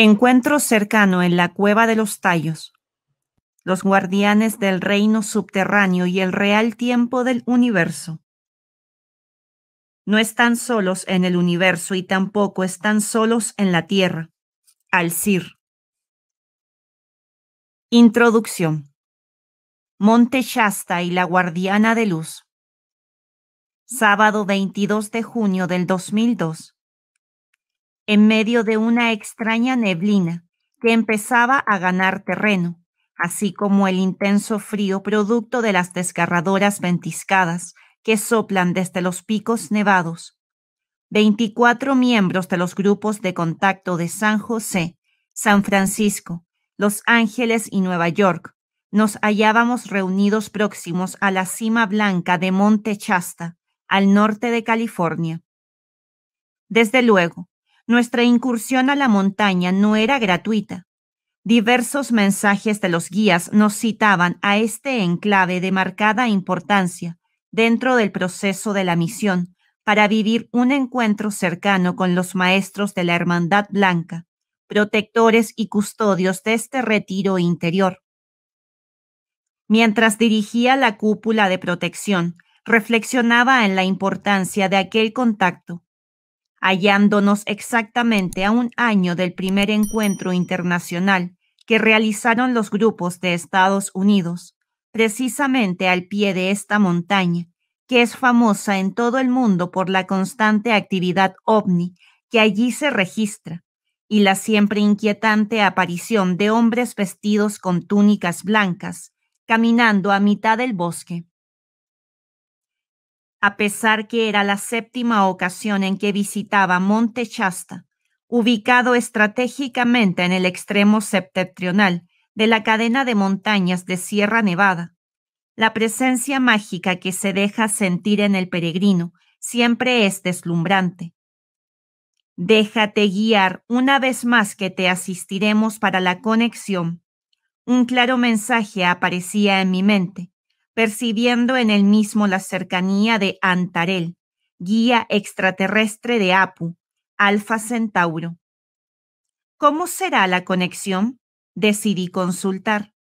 Encuentro cercano en la cueva de los tallos. Los guardianes del reino subterráneo y el real tiempo del universo. No están solos en el universo y tampoco están solos en la tierra. Alcir. Introducción. Monte Shasta y la guardiana de luz. Sábado 22 de junio del 2002. En medio de una extraña neblina que empezaba a ganar terreno, así como el intenso frío producto de las desgarradoras ventiscadas que soplan desde los picos nevados. 24 miembros de los grupos de contacto de San José, San Francisco, Los Ángeles y Nueva York nos hallábamos reunidos próximos a la cima blanca de Monte Shasta, al norte de California. Desde luego, nuestra incursión a la montaña no era gratuita. Diversos mensajes de los guías nos citaban a este enclave de marcada importancia dentro del proceso de la misión para vivir un encuentro cercano con los maestros de la Hermandad Blanca, protectores y custodios de este retiro interior. Mientras dirigía la cúpula de protección, reflexionaba en la importancia de aquel contacto. Hallándonos exactamente a un año del primer encuentro internacional que realizaron los grupos de Estados Unidos, precisamente al pie de esta montaña, que es famosa en todo el mundo por la constante actividad ovni que allí se registra, y la siempre inquietante aparición de hombres vestidos con túnicas blancas, caminando a mitad del bosque. A pesar que era la séptima ocasión en que visitaba Monte Shasta, ubicado estratégicamente en el extremo septentrional de la cadena de montañas de Sierra Nevada, la presencia mágica que se deja sentir en el peregrino siempre es deslumbrante. Déjate guiar una vez más que te asistiremos para la conexión. Un claro mensaje aparecía en mi mente, percibiendo en él mismo la cercanía de Antarel, guía extraterrestre de Apu, Alfa Centauro. ¿Cómo será la conexión? Decidí consultar.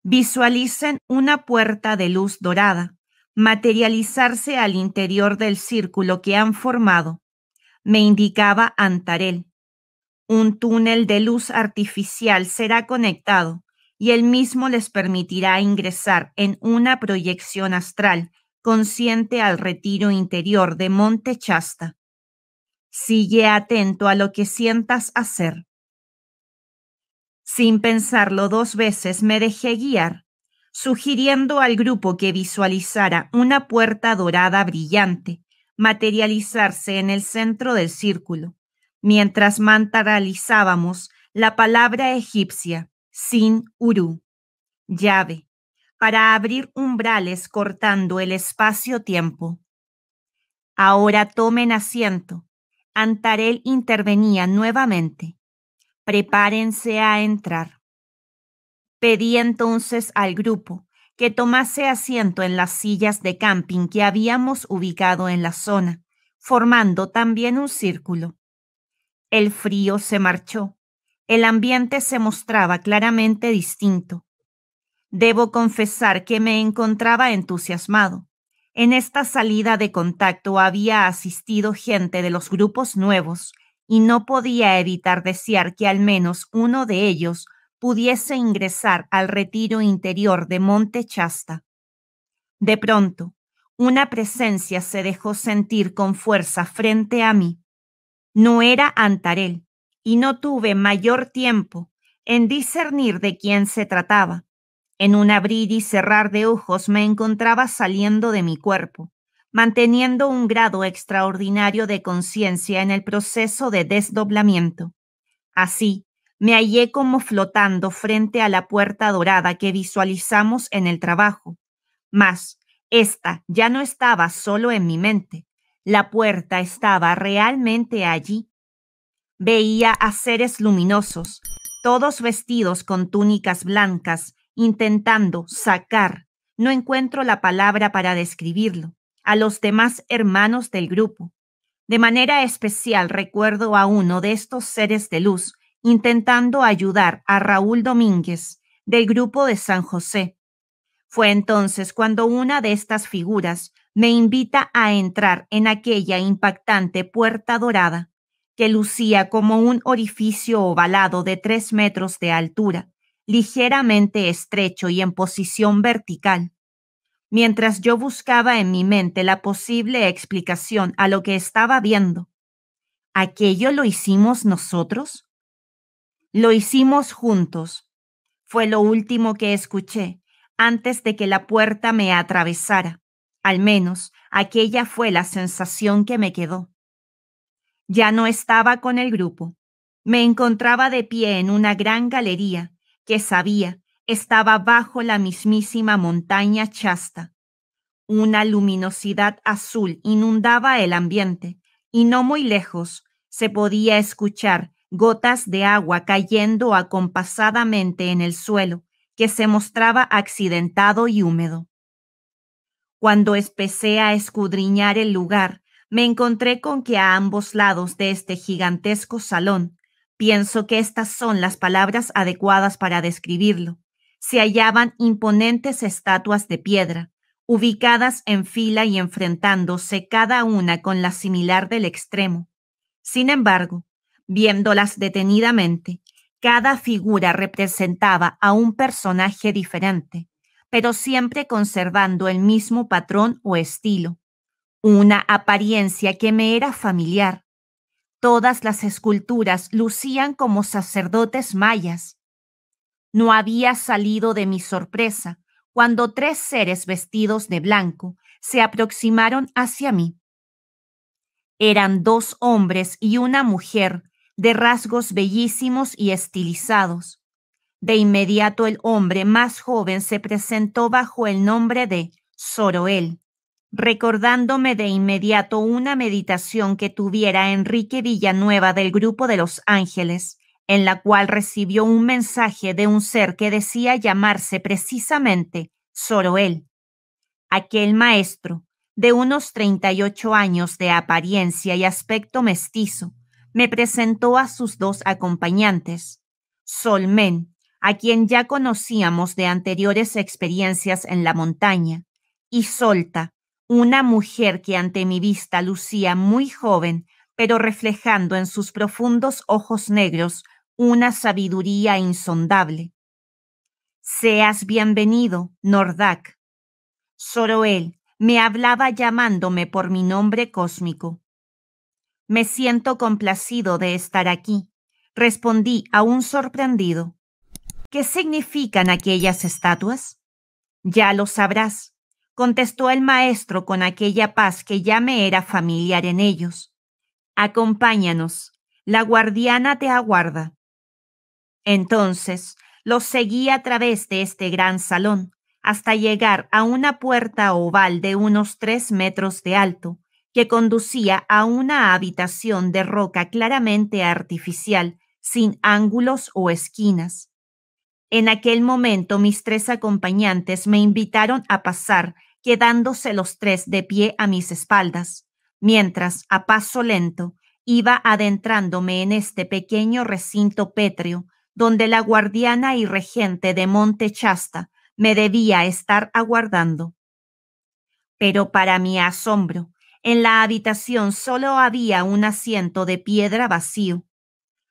Visualicen una puerta de luz dorada materializarse al interior del círculo que han formado, me indicaba Antarel. Un túnel de luz artificial será conectado y el mismo les permitirá ingresar en una proyección astral consciente al retiro interior de Monte Shasta. Sigue atento a lo que sientas hacer. Sin pensarlo 2 veces me dejé guiar, sugiriendo al grupo que visualizara una puerta dorada brillante materializarse en el centro del círculo, mientras mantralizábamos la palabra egipcia Sin Uru, llave, para abrir umbrales cortando el espacio-tiempo. Ahora tomen asiento. Antarel intervenía nuevamente. Prepárense a entrar. Pedí entonces al grupo que tomase asiento en las sillas de camping que habíamos ubicado en la zona, formando también un círculo. El frío se marchó. El ambiente se mostraba claramente distinto. Debo confesar que me encontraba entusiasmado. En esta salida de contacto había asistido gente de los grupos nuevos y no podía evitar desear que al menos uno de ellos pudiese ingresar al retiro interior de Monte Shasta. De pronto, una presencia se dejó sentir con fuerza frente a mí. No era Antarel, y no tuve mayor tiempo en discernir de quién se trataba. En un abrir y cerrar de ojos me encontraba saliendo de mi cuerpo, manteniendo un grado extraordinario de conciencia en el proceso de desdoblamiento. Así, me hallé como flotando frente a la puerta dorada que visualizamos en el trabajo. Mas, esta ya no estaba solo en mi mente. La puerta estaba realmente allí. Veía a seres luminosos, todos vestidos con túnicas blancas, intentando sacar, no encuentro la palabra para describirlo, a los demás hermanos del grupo. De manera especial recuerdo a uno de estos seres de luz intentando ayudar a Raúl Domínguez del grupo de San José. Fue entonces cuando una de estas figuras me invita a entrar en aquella impactante puerta dorada que lucía como un orificio ovalado de 3 metros de altura, ligeramente estrecho y en posición vertical. Mientras yo buscaba en mi mente la posible explicación a lo que estaba viendo. ¿Aquello lo hicimos nosotros? Lo hicimos juntos. Fue lo último que escuché antes de que la puerta me atravesara. Al menos aquella fue la sensación que me quedó. Ya no estaba con el grupo. Me encontraba de pie en una gran galería que sabía estaba bajo la mismísima montaña Shasta. Una luminosidad azul inundaba el ambiente y no muy lejos se podía escuchar gotas de agua cayendo acompasadamente en el suelo que se mostraba accidentado y húmedo. Cuando empecé a escudriñar el lugar, me encontré con que a ambos lados de este gigantesco salón, pienso que estas son las palabras adecuadas para describirlo, se hallaban imponentes estatuas de piedra, ubicadas en fila y enfrentándose cada una con la similar del extremo. Sin embargo, viéndolas detenidamente, cada figura representaba a un personaje diferente, pero siempre conservando el mismo patrón o estilo, una apariencia que me era familiar. Todas las esculturas lucían como sacerdotes mayas. No había salido de mi sorpresa cuando 3 seres vestidos de blanco se aproximaron hacia mí. Eran 2 hombres y una mujer de rasgos bellísimos y estilizados. De inmediato el hombre más joven se presentó bajo el nombre de Zoroel, recordándome de inmediato una meditación que tuviera Enrique Villanueva del Grupo de Los Ángeles, en la cual recibió un mensaje de un ser que decía llamarse precisamente Zoroel. Aquel maestro, de unos 38 años de apariencia y aspecto mestizo, me presentó a sus 2 acompañantes, Solmen, a quien ya conocíamos de anteriores experiencias en la montaña, y Solta, una mujer que ante mi vista lucía muy joven, pero reflejando en sus profundos ojos negros una sabiduría insondable. Seas bienvenido, Nordak. Zoroel me hablaba llamándome por mi nombre cósmico. Me siento complacido de estar aquí, respondí aún sorprendido. ¿Qué significan aquellas estatuas? Ya lo sabrás, contestó el maestro con aquella paz que ya me era familiar en ellos. Acompáñanos, la guardiana te aguarda. Entonces los seguí a través de este gran salón hasta llegar a una puerta oval de unos 3 metros de alto que conducía a una habitación de roca claramente artificial, sin ángulos o esquinas. En aquel momento mis 3 acompañantes me invitaron a pasar, quedándose los 3 de pie a mis espaldas, mientras, a paso lento, iba adentrándome en este pequeño recinto pétreo donde la guardiana y regente de Monte Shasta me debía estar aguardando. Pero para mi asombro, en la habitación solo había un asiento de piedra vacío.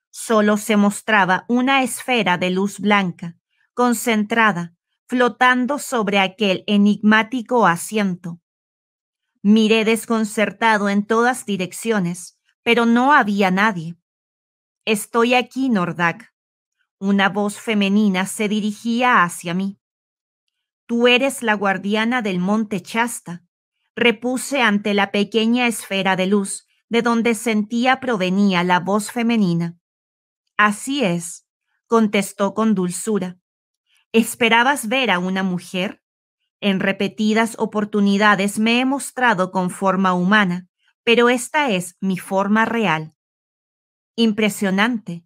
Solo se mostraba una esfera de luz blanca, concentrada, flotando sobre aquel enigmático asiento. Miré desconcertado en todas direcciones, pero no había nadie. Estoy aquí, Nordak. Una voz femenina se dirigía hacia mí. Tú eres la guardiana del Monte Shasta, repuse ante la pequeña esfera de luz de donde sentía provenía la voz femenina. Así es, contestó con dulzura. ¿Esperabas ver a una mujer? En repetidas oportunidades me he mostrado con forma humana, pero esta es mi forma real. Impresionante,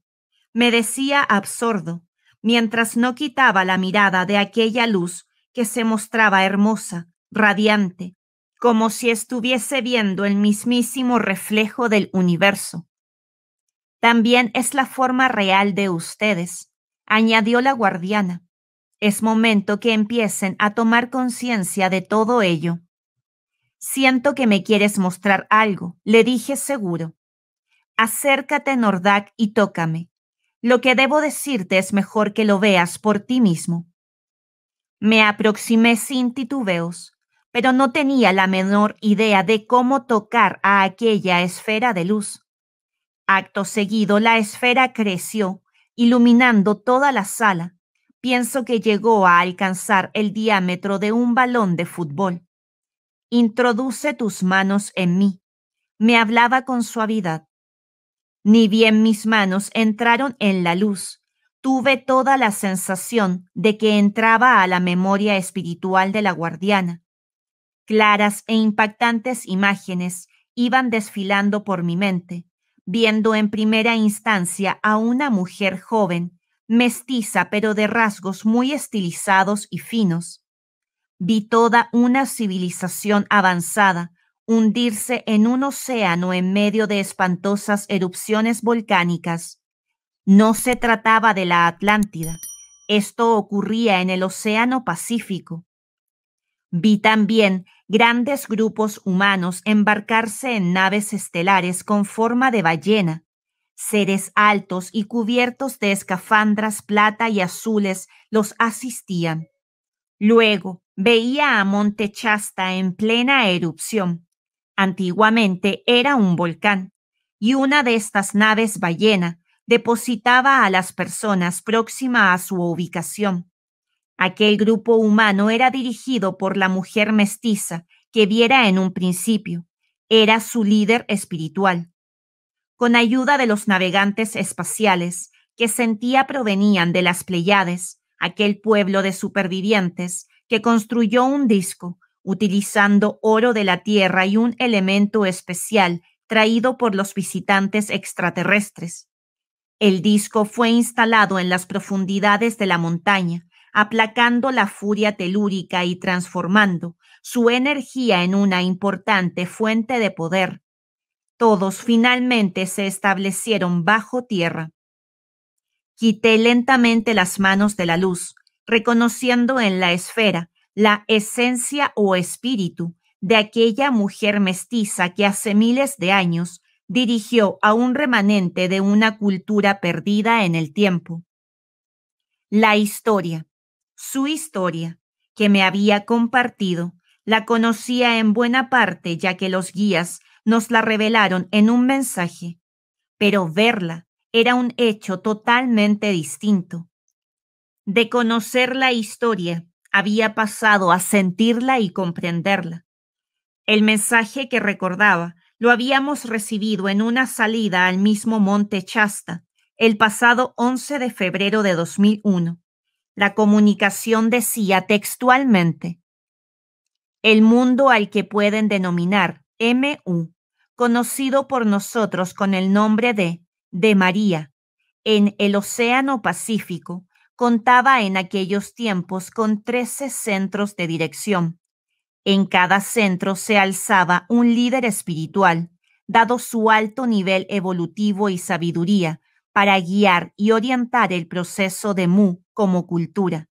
me decía absorto, mientras no quitaba la mirada de aquella luz que se mostraba hermosa, radiante, como si estuviese viendo el mismísimo reflejo del universo. También es la forma real de ustedes, añadió la guardiana. Es momento que empiecen a tomar conciencia de todo ello. Siento que me quieres mostrar algo, le dije seguro. Acércate, Nordak, y tócame. Lo que debo decirte es mejor que lo veas por ti mismo. Me aproximé sin titubeos, pero no tenía la menor idea de cómo tocar a aquella esfera de luz. Acto seguido, la esfera creció, iluminando toda la sala. Pienso que llegó a alcanzar el diámetro de un balón de fútbol. Introduce tus manos en mí. Me hablaba con suavidad. Ni bien mis manos entraron en la luz, tuve toda la sensación de que entraba a la memoria espiritual de la guardiana. Claras e impactantes imágenes iban desfilando por mi mente, viendo en primera instancia a una mujer joven, mestiza pero de rasgos muy estilizados y finos. Vi toda una civilización avanzada hundirse en un océano en medio de espantosas erupciones volcánicas. No se trataba de la Atlántida. Esto ocurría en el Océano Pacífico. Vi también grandes grupos humanos embarcarse en naves estelares con forma de ballena. Seres altos y cubiertos de escafandras plata y azules los asistían. Luego veía a Monte Shasta en plena erupción. Antiguamente era un volcán, y una de estas naves ballena depositaba a las personas próximas a su ubicación. Aquel grupo humano era dirigido por la mujer mestiza que viera en un principio. Era su líder espiritual. Con ayuda de los navegantes espaciales que sentía provenían de las Pléyades, aquel pueblo de supervivientes que construyó un disco utilizando oro de la Tierra y un elemento especial traído por los visitantes extraterrestres. El disco fue instalado en las profundidades de la montaña, aplacando la furia telúrica y transformando su energía en una importante fuente de poder. Todos finalmente se establecieron bajo tierra. Quité lentamente las manos de la luz, reconociendo en la esfera la esencia o espíritu de aquella mujer mestiza que hace miles de años dirigió a un remanente de una cultura perdida en el tiempo. La historia, su historia, que me había compartido, la conocía en buena parte ya que los guías nos la revelaron en un mensaje, pero verla era un hecho totalmente distinto. De conocer la historia, había pasado a sentirla y comprenderla. El mensaje que recordaba lo habíamos recibido en una salida al mismo Monte Shasta el pasado 11 de febrero de 2001. La comunicación decía textualmente: el mundo al que pueden denominar MU, conocido por nosotros con el nombre de María, en el Océano Pacífico, contaba en aquellos tiempos con 13 centros de dirección. En cada centro se alzaba un líder espiritual, dado su alto nivel evolutivo y sabiduría, para guiar y orientar el proceso de Mu como cultura.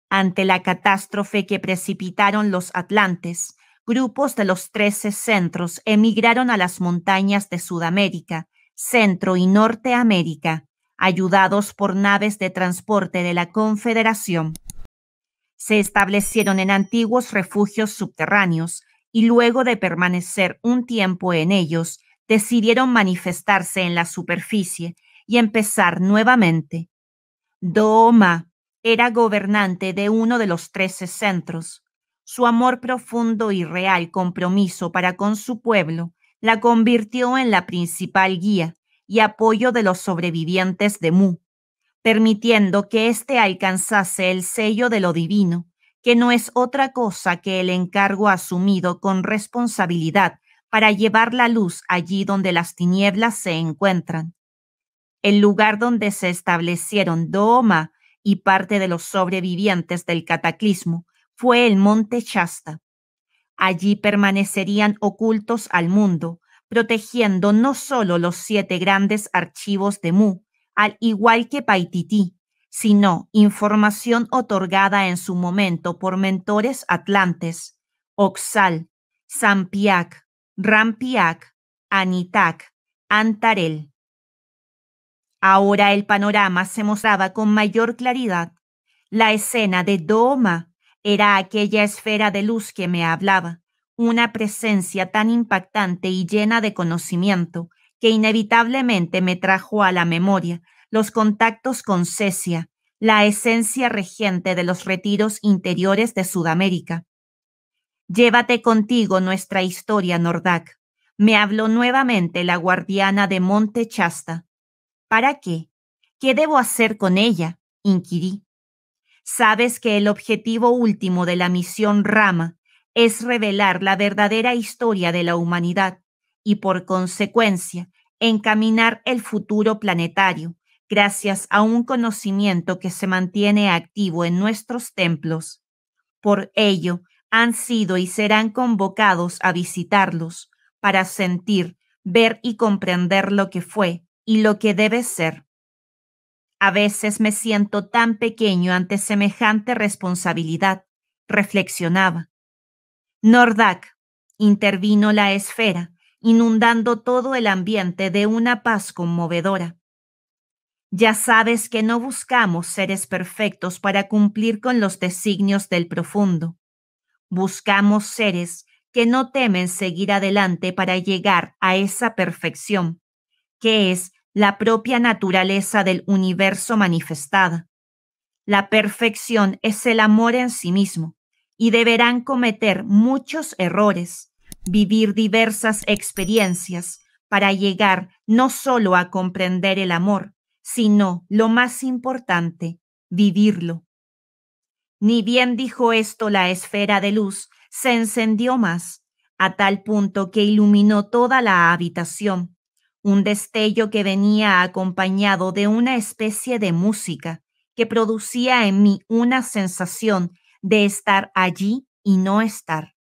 Ante la catástrofe que precipitaron los atlantes, grupos de los 13 centros emigraron a las montañas de Sudamérica, Centro y Norteamérica, ayudados por naves de transporte de la Confederación. Se establecieron en antiguos refugios subterráneos y luego de permanecer un tiempo en ellos, decidieron manifestarse en la superficie y empezar nuevamente. Dooma era gobernante de uno de los 13 centros. Su amor profundo y real compromiso para con su pueblo la convirtió en la principal guía y apoyo de los sobrevivientes de Mu, permitiendo que éste alcanzase el sello de lo divino, que no es otra cosa que el encargo asumido con responsabilidad para llevar la luz allí donde las tinieblas se encuentran. El lugar donde se establecieron Dooma y parte de los sobrevivientes del cataclismo fue el Monte Shasta. Allí permanecerían ocultos al mundo protegiendo no solo los 7 grandes archivos de Mu, al igual que Paititi, sino información otorgada en su momento por mentores atlantes, Oxal, Sampiac, Rampiac, Anitak, Antarel. Ahora el panorama se mostraba con mayor claridad. La escena de Dooma era aquella esfera de luz que me hablaba, una presencia tan impactante y llena de conocimiento que inevitablemente me trajo a la memoria los contactos con Cecia, la esencia regente de los retiros interiores de Sudamérica. Llévate contigo nuestra historia, Nordak. Me habló nuevamente la guardiana de Monte Chasta. ¿Para qué? ¿Qué debo hacer con ella?, inquirí. Sabes que el objetivo último de la misión Rama es revelar la verdadera historia de la humanidad y, por consecuencia, encaminar el futuro planetario gracias a un conocimiento que se mantiene activo en nuestros templos. Por ello, han sido y serán convocados a visitarlos para sentir, ver y comprender lo que fue y lo que debe ser. A veces me siento tan pequeño ante semejante responsabilidad, reflexionaba. Nordak, intervino la esfera, inundando todo el ambiente de una paz conmovedora. Ya sabes que no buscamos seres perfectos para cumplir con los designios del profundo. Buscamos seres que no temen seguir adelante para llegar a esa perfección, que es la propia naturaleza del universo manifestada. La perfección es el amor en sí mismo y deberán cometer muchos errores, vivir diversas experiencias para llegar no solo a comprender el amor, sino, lo más importante, vivirlo. Ni bien dijo esto la esfera de luz, se encendió más, a tal punto que iluminó toda la habitación, un destello que venía acompañado de una especie de música que producía en mí una sensación de estar allí y no estar.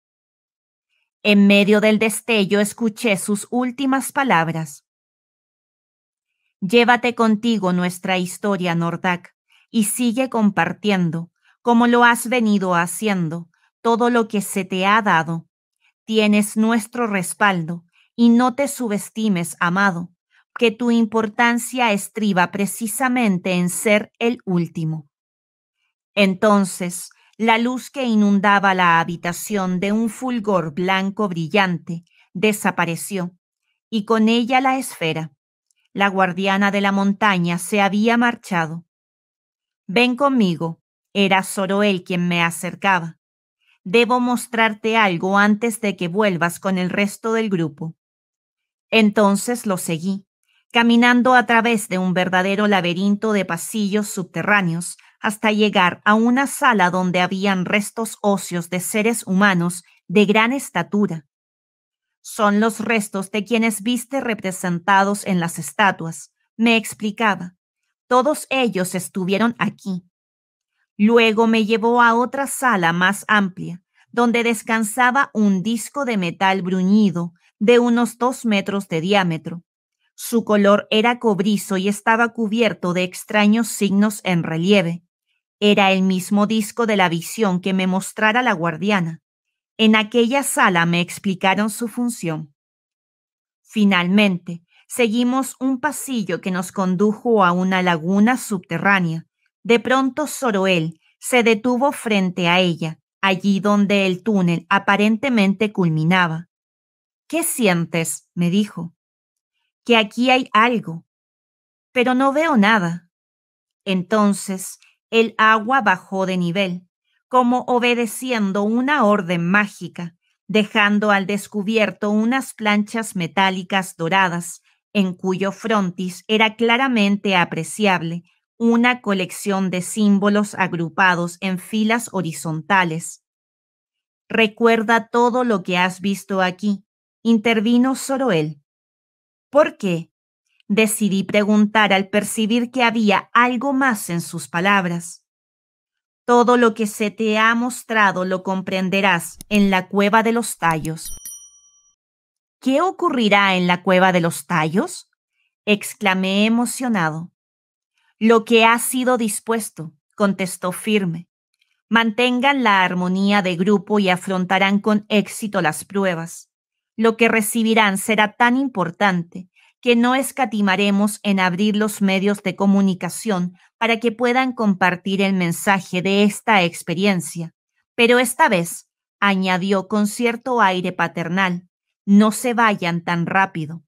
En medio del destello escuché sus últimas palabras. Llévate contigo nuestra historia, Nordak, y sigue compartiendo, como lo has venido haciendo, todo lo que se te ha dado. Tienes nuestro respaldo y no te subestimes, amado, que tu importancia estriba precisamente en ser el último. Entonces, la luz que inundaba la habitación de un fulgor blanco brillante desapareció, y con ella la esfera. La guardiana de la montaña se había marchado. Ven conmigo, era Zoroel quien me acercaba. Debo mostrarte algo antes de que vuelvas con el resto del grupo. Entonces lo seguí, caminando a través de un verdadero laberinto de pasillos subterráneos hasta llegar a una sala donde habían restos óseos de seres humanos de gran estatura. Son los restos de quienes viste representados en las estatuas, me explicaba. Todos ellos estuvieron aquí. Luego me llevó a otra sala más amplia, donde descansaba un disco de metal bruñido de unos 2 metros de diámetro. Su color era cobrizo y estaba cubierto de extraños signos en relieve. Era el mismo disco de la visión que me mostrara la guardiana. En aquella sala me explicaron su función. Finalmente, seguimos un pasillo que nos condujo a una laguna subterránea. De pronto Zoroel se detuvo frente a ella, allí donde el túnel aparentemente culminaba. ¿Qué sientes?, me dijo. Que aquí hay algo, pero no veo nada. Entonces, el agua bajó de nivel, como obedeciendo una orden mágica, dejando al descubierto unas planchas metálicas doradas, en cuyo frontis era claramente apreciable una colección de símbolos agrupados en filas horizontales. Recuerda todo lo que has visto aquí, intervino Zoroel. ¿Por qué? Decidí preguntar al percibir que había algo más en sus palabras. Todo lo que se te ha mostrado lo comprenderás en la cueva de los tallos. ¿Qué ocurrirá en la cueva de los tallos? Exclamé emocionado. Lo que ha sido dispuesto, contestó firme. Mantengan la armonía de grupo y afrontarán con éxito las pruebas. Lo que recibirán será tan importante que no escatimaremos en abrir los medios de comunicación para que puedan compartir el mensaje de esta experiencia. Pero esta vez, añadió con cierto aire paternal, no se vayan tan rápido.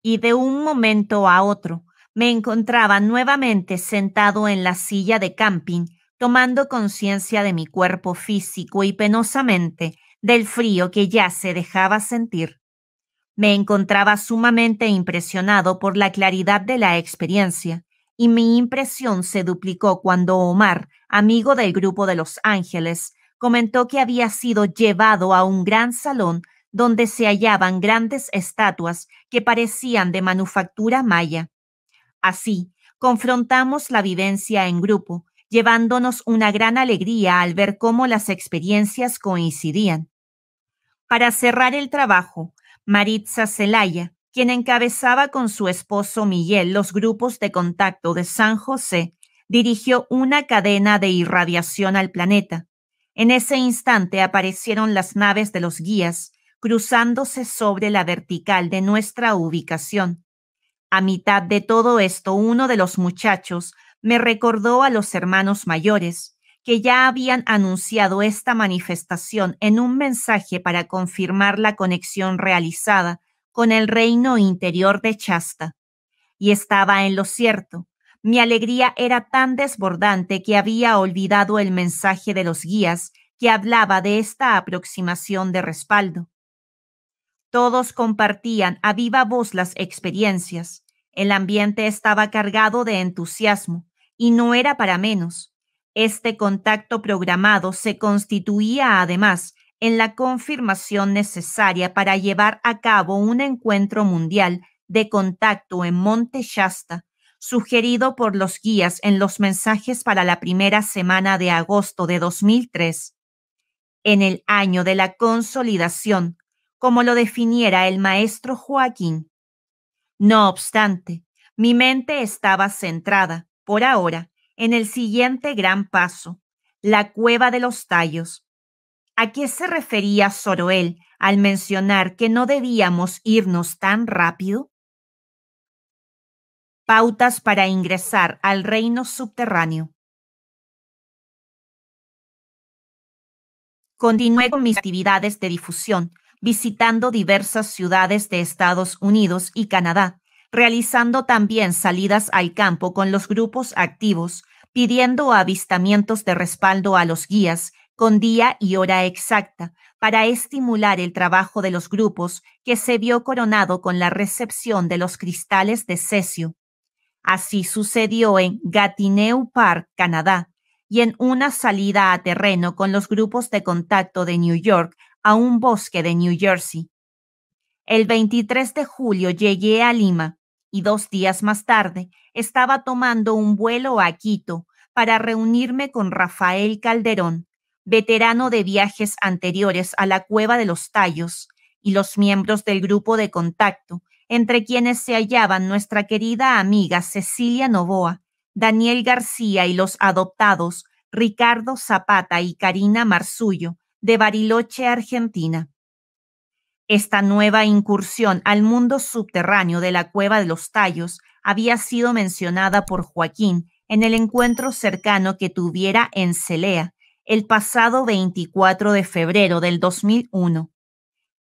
Y de un momento a otro, me encontraba nuevamente sentado en la silla de camping, tomando conciencia de mi cuerpo físico y penosamente del frío que ya se dejaba sentir. Me encontraba sumamente impresionado por la claridad de la experiencia, y mi impresión se duplicó cuando Omar, amigo del grupo de Los Ángeles, comentó que había sido llevado a un gran salón donde se hallaban grandes estatuas que parecían de manufactura maya. Así, confrontamos la vivencia en grupo, llevándonos una gran alegría al ver cómo las experiencias coincidían. Para cerrar el trabajo, Maritza Zelaya, quien encabezaba con su esposo Miguel los grupos de contacto de San José, dirigió una cadena de irradiación al planeta. En ese instante aparecieron las naves de los guías, cruzándose sobre la vertical de nuestra ubicación. A mitad de todo esto, uno de los muchachos me recordó a los hermanos mayores, que ya habían anunciado esta manifestación en un mensaje para confirmar la conexión realizada con el reino interior de Shasta. Y estaba en lo cierto. Mi alegría era tan desbordante que había olvidado el mensaje de los guías que hablaba de esta aproximación de respaldo. Todos compartían a viva voz las experiencias. El ambiente estaba cargado de entusiasmo, y no era para menos. Este contacto programado se constituía además en la confirmación necesaria para llevar a cabo un encuentro mundial de contacto en Monte Shasta, sugerido por los guías en los mensajes para la primera semana de agosto de 2003. En el año de la consolidación, como lo definiera el maestro Joaquín. No obstante, mi mente estaba centrada, por ahora, en el siguiente gran paso, la cueva de los tallos. ¿A qué se refería Zoroel al mencionar que no debíamos irnos tan rápido? Pautas para ingresar al reino subterráneo. Continué con mis actividades de difusión, visitando diversas ciudades de Estados Unidos y Canadá, realizando también salidas al campo con los grupos activos, pidiendo avistamientos de respaldo a los guías con día y hora exacta para estimular el trabajo de los grupos, que se vio coronado con la recepción de los cristales de cesio. Así sucedió en Gatineau Park, Canadá, y en una salida a terreno con los grupos de contacto de New York a un bosque de New Jersey. El 23 de julio llegué a Lima y 2 días más tarde estaba tomando un vuelo a Quito para reunirme con Rafael Calderón, veterano de viajes anteriores a la Cueva de los Tallos, y los miembros del grupo de contacto, entre quienes se hallaban nuestra querida amiga Cecilia Novoa, Daniel García y los adoptados Ricardo Zapata y Karina Marzullo, de Bariloche, Argentina. Esta nueva incursión al mundo subterráneo de la Cueva de los Tallos había sido mencionada por Joaquín en el encuentro cercano que tuviera en Celea el pasado 24 de febrero del 2001.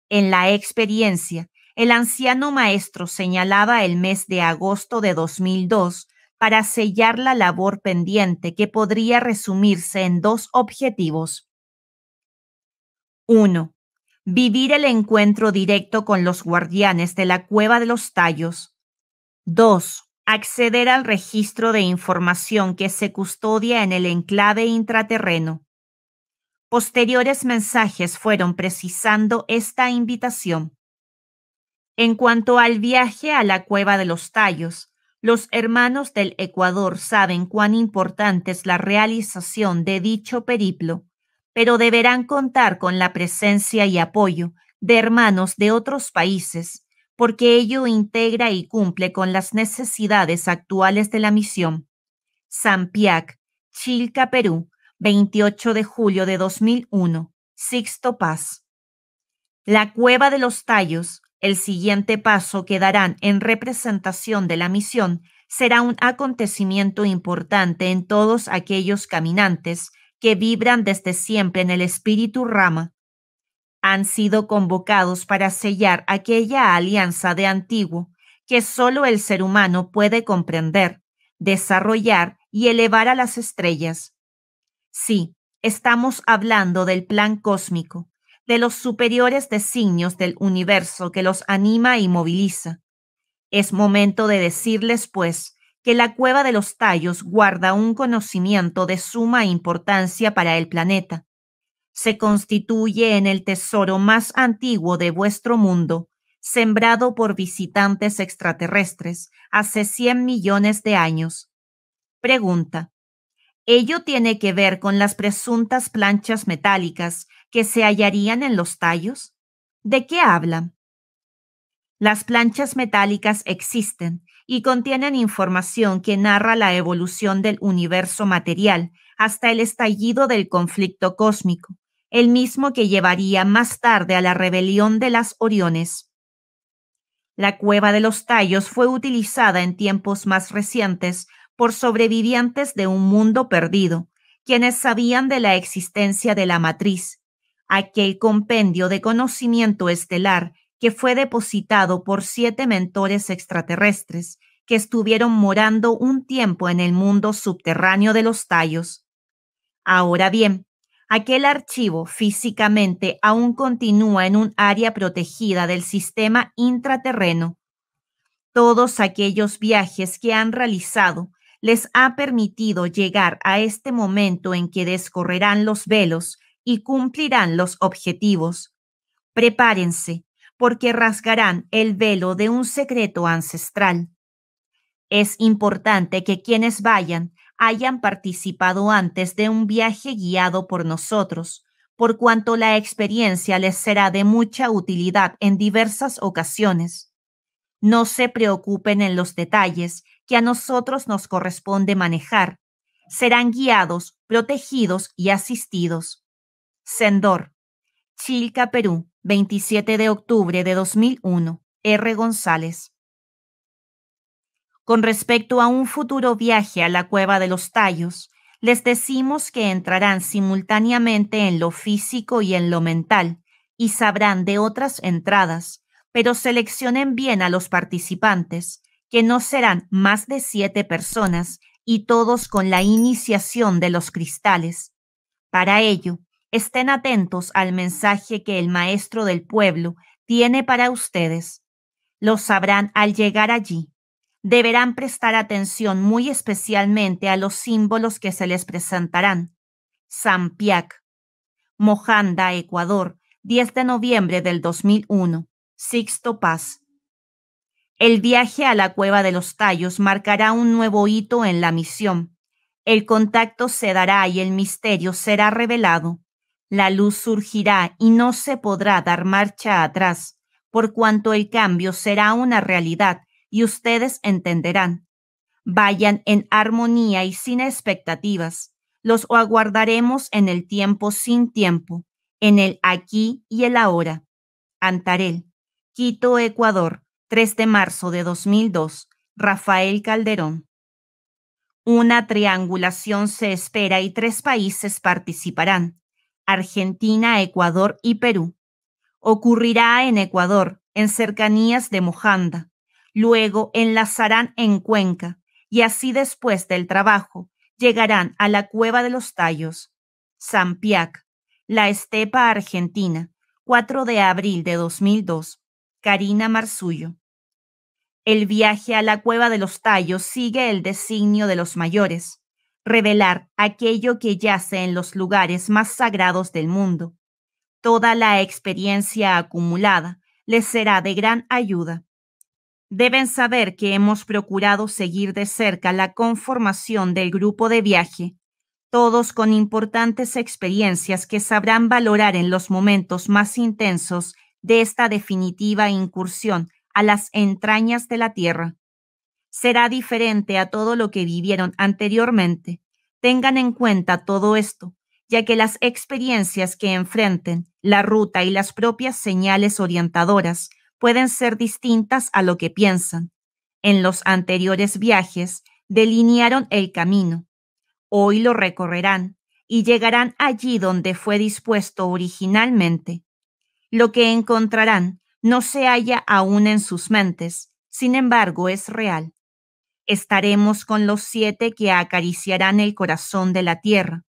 En la experiencia, el anciano maestro señalaba el mes de agosto de 2002 para sellar la labor pendiente, que podría resumirse en 2 objetivos. 1. Vivir el encuentro directo con los guardianes de la Cueva de los Tallos. 2. Acceder al registro de información que se custodia en el enclave intraterreno. Posteriores mensajes fueron precisando esta invitación. En cuanto al viaje a la Cueva de los Tallos, los hermanos del Ecuador saben cuán importante es la realización de dicho periplo, pero deberán contar con la presencia y apoyo de hermanos de otros países, porque ello integra y cumple con las necesidades actuales de la misión. Sampiac, Chilca, Perú, 28 de julio de 2001. Sixto Paz. La Cueva de los Tallos, el siguiente paso que darán en representación de la misión, será un acontecimiento importante en todos aquellos caminantes que vibran desde siempre en el espíritu Rama. Han sido convocados para sellar aquella alianza de antiguo que solo el ser humano puede comprender, desarrollar y elevar a las estrellas. Sí, estamos hablando del plan cósmico, de los superiores designios del universo que los anima y moviliza. Es momento de decirles, pues, que la Cueva de los Tallos guarda un conocimiento de suma importancia para el planeta. Se constituye en el tesoro más antiguo de vuestro mundo, sembrado por visitantes extraterrestres hace 100 millones de años. Pregunta: ¿ello tiene que ver con las presuntas planchas metálicas que se hallarían en los tallos? ¿De qué hablan? Las planchas metálicas existen y contienen información que narra la evolución del universo material hasta el estallido del conflicto cósmico, el mismo que llevaría más tarde a la rebelión de las Oriones. La Cueva de los Tallos fue utilizada en tiempos más recientes por sobrevivientes de un mundo perdido, quienes sabían de la existencia de la matriz, aquel compendio de conocimiento estelar que fue depositado por 7 mentores extraterrestres que estuvieron morando un tiempo en el mundo subterráneo de los Tallos. Ahora bien, aquel archivo físicamente aún continúa en un área protegida del sistema intraterreno. Todos aquellos viajes que han realizado les ha permitido llegar a este momento en que descorrerán los velos y cumplirán los objetivos. Prepárense, porque rasgarán el velo de un secreto ancestral. Es importante que quienes vayan hayan participado antes de un viaje guiado por nosotros, por cuanto la experiencia les será de mucha utilidad en diversas ocasiones. No se preocupen en los detalles que a nosotros nos corresponde manejar. Serán guiados, protegidos y asistidos. Sendor, Chilca, Perú, 27 de octubre de 2001. R. González. Con respecto a un futuro viaje a la Cueva de los Tallos, les decimos que entrarán simultáneamente en lo físico y en lo mental, y sabrán de otras entradas, pero seleccionen bien a los participantes, que no serán más de 7 personas y todos con la iniciación de los cristales. Para ello, estén atentos al mensaje que el maestro del pueblo tiene para ustedes. Lo sabrán al llegar allí. Deberán prestar atención muy especialmente a los símbolos que se les presentarán. Sampiac, Mojanda, Ecuador, 10 de noviembre del 2001. Sixto Paz. El viaje a la Cueva de los Tallos marcará un nuevo hito en la misión. El contacto se dará y el misterio será revelado. La luz surgirá y no se podrá dar marcha atrás, por cuanto el cambio será una realidad y ustedes entenderán. Vayan en armonía y sin expectativas. Los aguardaremos en el tiempo sin tiempo, en el aquí y el ahora. Antarel, Quito, Ecuador, 3 de marzo de 2002. Rafael Calderón. Una triangulación se espera y 3 países participarán: Argentina, Ecuador y Perú. Ocurrirá en Ecuador, en cercanías de Mojanda. Luego enlazarán en Cuenca y así después del trabajo llegarán a la Cueva de los Tallos. Sampiac, la estepa argentina, 4 de abril de 2002. Karina Marzullo. El viaje a la Cueva de los Tallos sigue el designio de los mayores: revelar aquello que yace en los lugares más sagrados del mundo. Toda la experiencia acumulada les será de gran ayuda. Deben saber que hemos procurado seguir de cerca la conformación del grupo de viaje, todos con importantes experiencias que sabrán valorar en los momentos más intensos de esta definitiva incursión a las entrañas de la Tierra. Será diferente a todo lo que vivieron anteriormente. Tengan en cuenta todo esto, ya que las experiencias que enfrenten, la ruta y las propias señales orientadoras pueden ser distintas a lo que piensan. En los anteriores viajes delinearon el camino. Hoy lo recorrerán y llegarán allí donde fue dispuesto originalmente. Lo que encontrarán no se halla aún en sus mentes, sin embargo es real. Estaremos con los 7 que acariciarán el corazón de la tierra.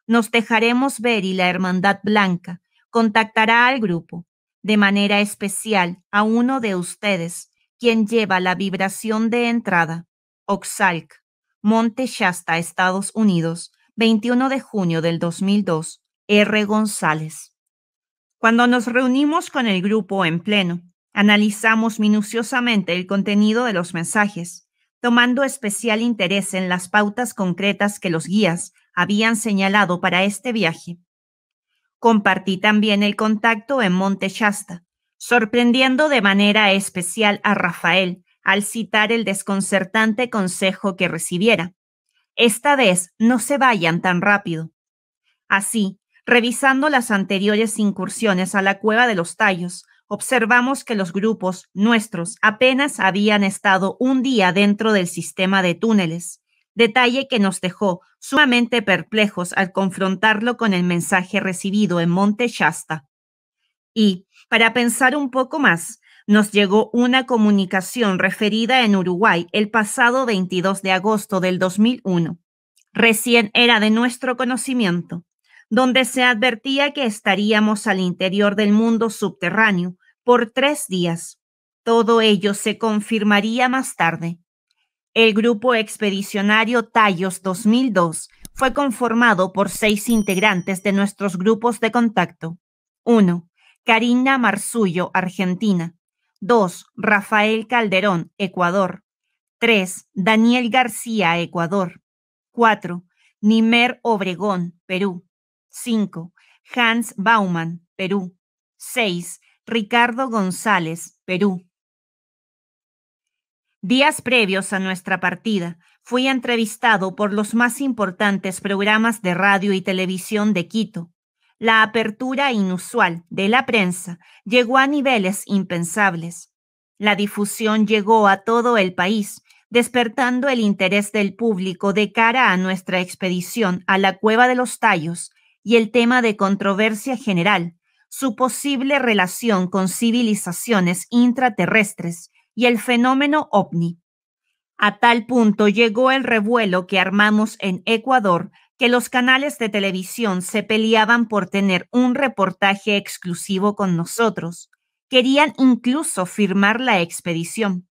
Nos dejaremos ver y la Hermandad Blanca contactará al grupo, de manera especial a uno de ustedes, quien lleva la vibración de entrada. Oxalc, Monte Shasta, Estados Unidos, 21 de junio del 2002, R. González. Cuando nos reunimos con el grupo en pleno, analizamos minuciosamente el contenido de los mensajes, tomando especial interés en las pautas concretas que los guías habían señalado para este viaje. Compartí también el contacto en Monte Shasta, sorprendiendo de manera especial a Rafael al citar el desconcertante consejo que recibiera. Esta vez no se vayan tan rápido. Así, revisando las anteriores incursiones a la Cueva de los Tallos, observamos que los grupos nuestros apenas habían estado un día dentro del sistema de túneles, detalle que nos dejó sumamente perplejos al confrontarlo con el mensaje recibido en Monte Shasta. Y, para pensar un poco más, nos llegó una comunicación referida en Uruguay el pasado 22 de agosto del 2001. Recién era de nuestro conocimiento, donde se advertía que estaríamos al interior del mundo subterráneo por 3 días. Todo ello se confirmaría más tarde. El grupo expedicionario Tallos 2002 fue conformado por 6 integrantes de nuestros grupos de contacto. 1. Karina Marzullo, Argentina. 2. Rafael Calderón, Ecuador. 3. Daniel García, Ecuador. 4. Nimer Obregón, Perú. 5. Hans Baumann, Perú. 6. Ricardo González, Perú. Días previos a nuestra partida, fui entrevistado por los más importantes programas de radio y televisión de Quito. La apertura inusual de la prensa llegó a niveles impensables. La difusión llegó a todo el país, despertando el interés del público de cara a nuestra expedición a la Cueva de los Tallos y el tema de controversia general, su posible relación con civilizaciones intraterrestres y el fenómeno ovni. A tal punto llegó el revuelo que armamos en Ecuador que los canales de televisión se peleaban por tener un reportaje exclusivo con nosotros. Querían incluso firmar la expedición.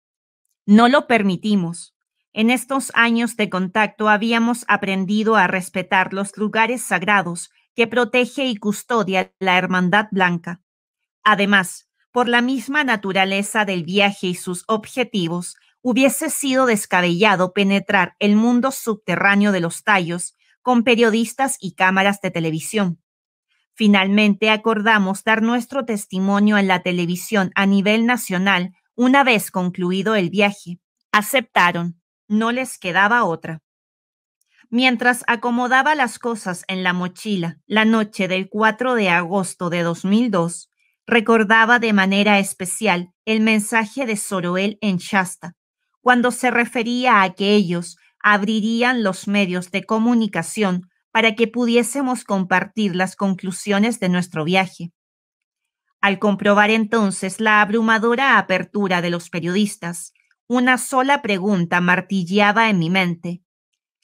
No lo permitimos. En estos años de contacto habíamos aprendido a respetar los lugares sagrados que protege y custodia la Hermandad Blanca. Además, por la misma naturaleza del viaje y sus objetivos, hubiese sido descabellado penetrar el mundo subterráneo de los Tallos con periodistas y cámaras de televisión. Finalmente acordamos dar nuestro testimonio en la televisión a nivel nacional una vez concluido el viaje. Aceptaron, no les quedaba otra. Mientras acomodaba las cosas en la mochila la noche del 4 de agosto de 2002, recordaba de manera especial el mensaje de Zoroel en Shasta, cuando se refería a que ellos abrirían los medios de comunicación para que pudiésemos compartir las conclusiones de nuestro viaje. Al comprobar entonces la abrumadora apertura de los periodistas, una sola pregunta martilleaba en mi mente.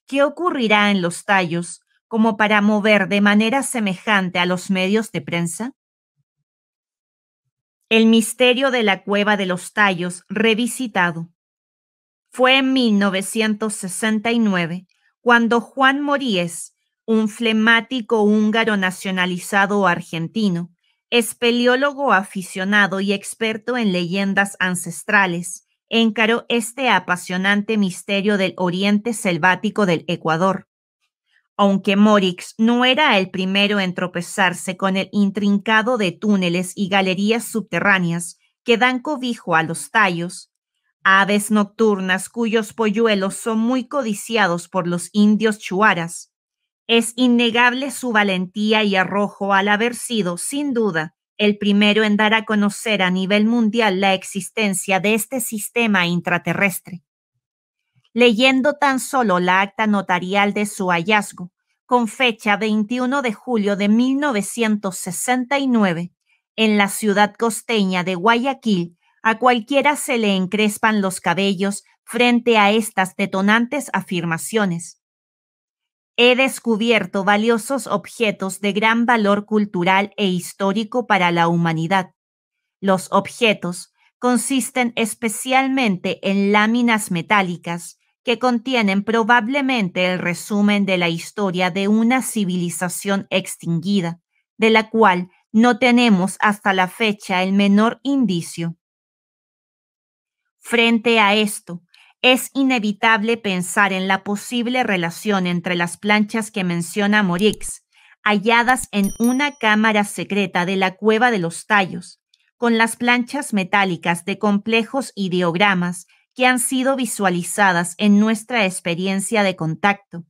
¿Qué ocurrirá en los Tallos como para mover de manera semejante a los medios de prensa? El misterio de la Cueva de los Tallos revisitado. Fue en 1969 cuando Juan Moríez, un flemático húngaro nacionalizado argentino, espeleólogo aficionado y experto en leyendas ancestrales, encaró este apasionante misterio del oriente selvático del Ecuador. Aunque Morix no era el primero en tropezarse con el intrincado de túneles y galerías subterráneas que dan cobijo a los tallos, aves nocturnas cuyos polluelos son muy codiciados por los indios chuaras, es innegable su valentía y arrojo al haber sido, sin duda, el primero en dar a conocer a nivel mundial la existencia de este sistema intraterrestre. Leyendo tan solo la acta notarial de su hallazgo, con fecha 21 de julio de 1969, en la ciudad costeña de Guayaquil, a cualquiera se le encrespan los cabellos frente a estas detonantes afirmaciones. He descubierto valiosos objetos de gran valor cultural e histórico para la humanidad. Los objetos consisten especialmente en láminas metálicas que contienen probablemente el resumen de la historia de una civilización extinguida, de la cual no tenemos hasta la fecha el menor indicio. Frente a esto, es inevitable pensar en la posible relación entre las planchas que menciona Morix, halladas en una cámara secreta de la Cueva de los Tallos, con las planchas metálicas de complejos ideogramas que han sido visualizadas en nuestra experiencia de contacto.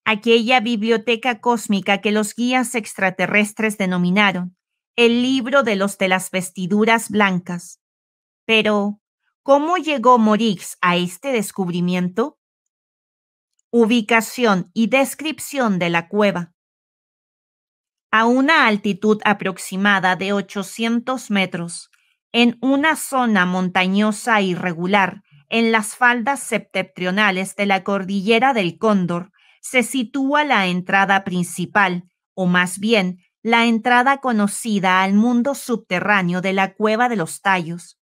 Aquella biblioteca cósmica que los guías extraterrestres denominaron el libro de los de las vestiduras blancas. Pero, ¿cómo llegó Morix a este descubrimiento? Ubicación y descripción de la cueva. A una altitud aproximada de 800 metros, en una zona montañosa irregular, en las faldas septentrionales de la cordillera del Cóndor, se sitúa la entrada principal, o más bien, la entrada conocida al mundo subterráneo de la Cueva de los Tallos.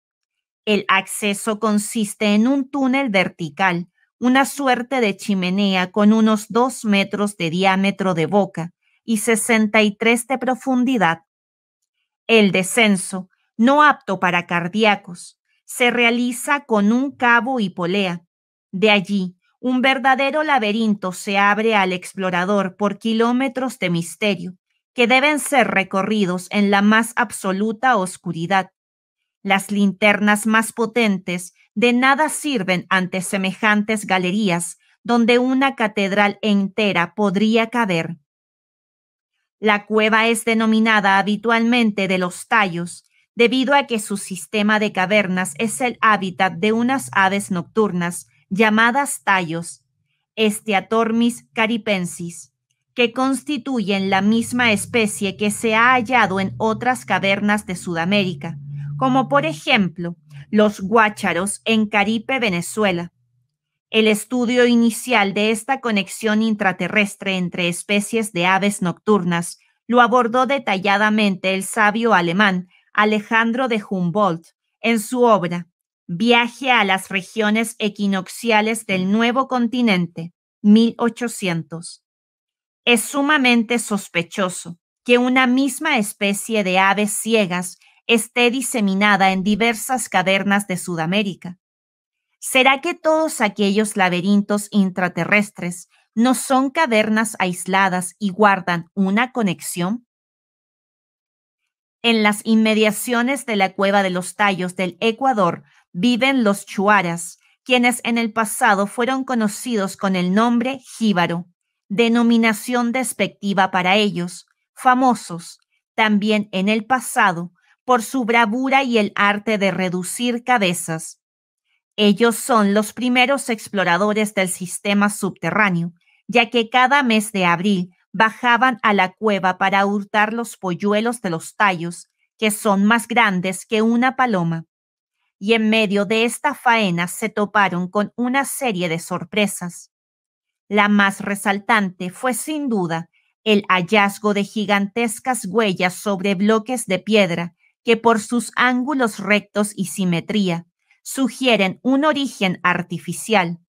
El acceso consiste en un túnel vertical, una suerte de chimenea con unos 2 metros de diámetro de boca y 63 de profundidad. El descenso, no apto para cardíacos, se realiza con un cabo y polea. De allí, un verdadero laberinto se abre al explorador por kilómetros de misterio, que deben ser recorridos en la más absoluta oscuridad. Las linternas más potentes de nada sirven ante semejantes galerías donde una catedral entera podría caber. La cueva es denominada habitualmente de los Tallos, debido a que su sistema de cavernas es el hábitat de unas aves nocturnas llamadas tallos, Estiatormis caripensis, que constituyen la misma especie que se ha hallado en otras cavernas de Sudamérica, como por ejemplo los guácharos en Caripe, Venezuela. El estudio inicial de esta conexión intraterrestre entre especies de aves nocturnas lo abordó detalladamente el sabio alemán Alejandro de Humboldt en su obra Viaje a las regiones equinocciales del Nuevo Continente, 1800. Es sumamente sospechoso que una misma especie de aves ciegas esté diseminada en diversas cavernas de Sudamérica. ¿Será que todos aquellos laberintos intraterrestres no son cavernas aisladas y guardan una conexión? En las inmediaciones de la Cueva de los Tallos del Ecuador viven los chuaras, quienes en el pasado fueron conocidos con el nombre jíbaro, denominación despectiva para ellos, famosos, también en el pasado, por su bravura y el arte de reducir cabezas. Ellos son los primeros exploradores del sistema subterráneo, ya que cada mes de abril bajaban a la cueva para hurtar los polluelos de los tallos, que son más grandes que una paloma. Y en medio de esta faena se toparon con una serie de sorpresas. La más resaltante fue sin duda el hallazgo de gigantescas huellas sobre bloques de piedra que por sus ángulos rectos y simetría sugieren un origen artificial.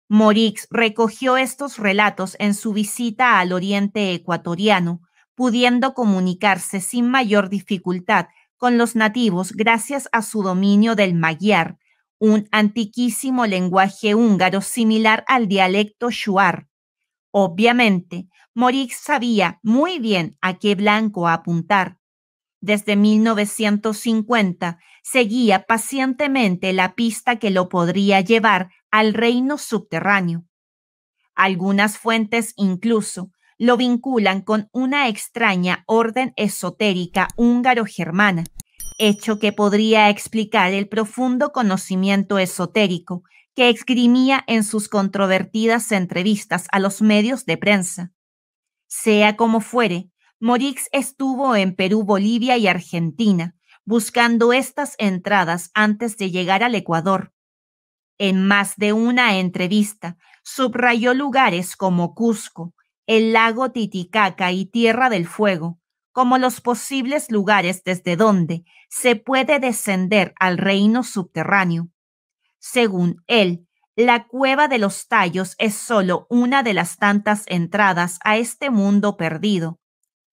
Morix recogió estos relatos en su visita al oriente ecuatoriano, pudiendo comunicarse sin mayor dificultad con los nativos gracias a su dominio del magyar, un antiquísimo lenguaje húngaro similar al dialecto shuar. Obviamente, Morix sabía muy bien a qué blanco apuntar. Desde 1950 seguía pacientemente la pista que lo podría llevar al reino subterráneo. Algunas fuentes incluso lo vinculan con una extraña orden esotérica húngaro-germana, hecho que podría explicar el profundo conocimiento esotérico que esgrimía en sus controvertidas entrevistas a los medios de prensa. Sea como fuere, Morix estuvo en Perú, Bolivia y Argentina, buscando estas entradas antes de llegar al Ecuador. En más de una entrevista, subrayó lugares como Cusco, el lago Titicaca y Tierra del Fuego, como los posibles lugares desde donde se puede descender al reino subterráneo. Según él, la Cueva de los Tallos es solo una de las tantas entradas a este mundo perdido.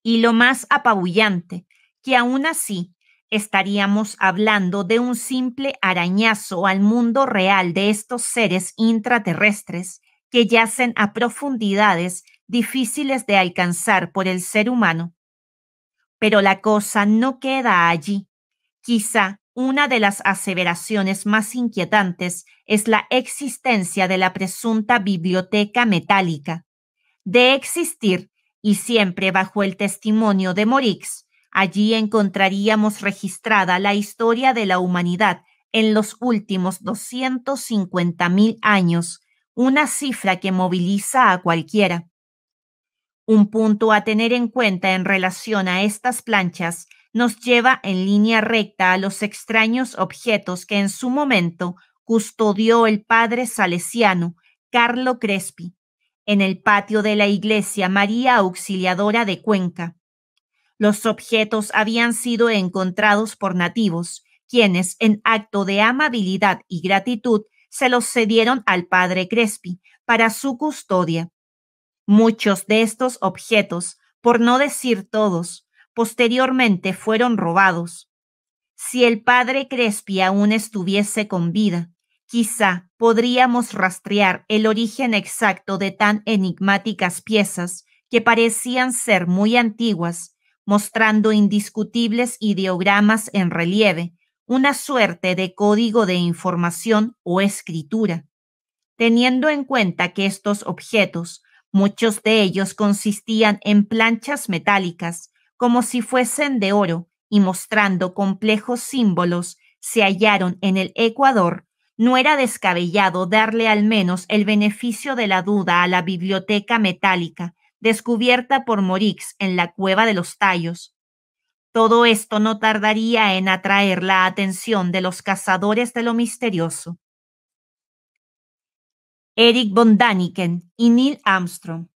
Y lo más apabullante, que aún así estaríamos hablando de un simple arañazo al mundo real de estos seres intraterrestres que yacen a profundidades difíciles de alcanzar por el ser humano. Pero la cosa no queda allí. Quizá una de las aseveraciones más inquietantes es la existencia de la presunta biblioteca metálica. De existir, y siempre bajo el testimonio de Morix, allí encontraríamos registrada la historia de la humanidad en los últimos 250.000 años, una cifra que moviliza a cualquiera. Un punto a tener en cuenta en relación a estas planchas nos lleva en línea recta a los extraños objetos que en su momento custodió el padre salesiano Carlo Crespi en el patio de la iglesia María Auxiliadora de Cuenca. Los objetos habían sido encontrados por nativos, quienes, en acto de amabilidad y gratitud, se los cedieron al padre Crespi para su custodia. Muchos de estos objetos, por no decir todos, posteriormente fueron robados. Si el padre Crespi aún estuviese con vida, quizá podríamos rastrear el origen exacto de tan enigmáticas piezas que parecían ser muy antiguas, mostrando indiscutibles ideogramas en relieve, una suerte de código de información o escritura. Teniendo en cuenta que estos objetos, muchos de ellos consistían en planchas metálicas, como si fuesen de oro, y mostrando complejos símbolos, se hallaron en el Ecuador, no era descabellado darle al menos el beneficio de la duda a la biblioteca metálica descubierta por Morix en la Cueva de los Tallos. Todo esto no tardaría en atraer la atención de los cazadores de lo misterioso. Eric von Däniken y Neil Armstrong.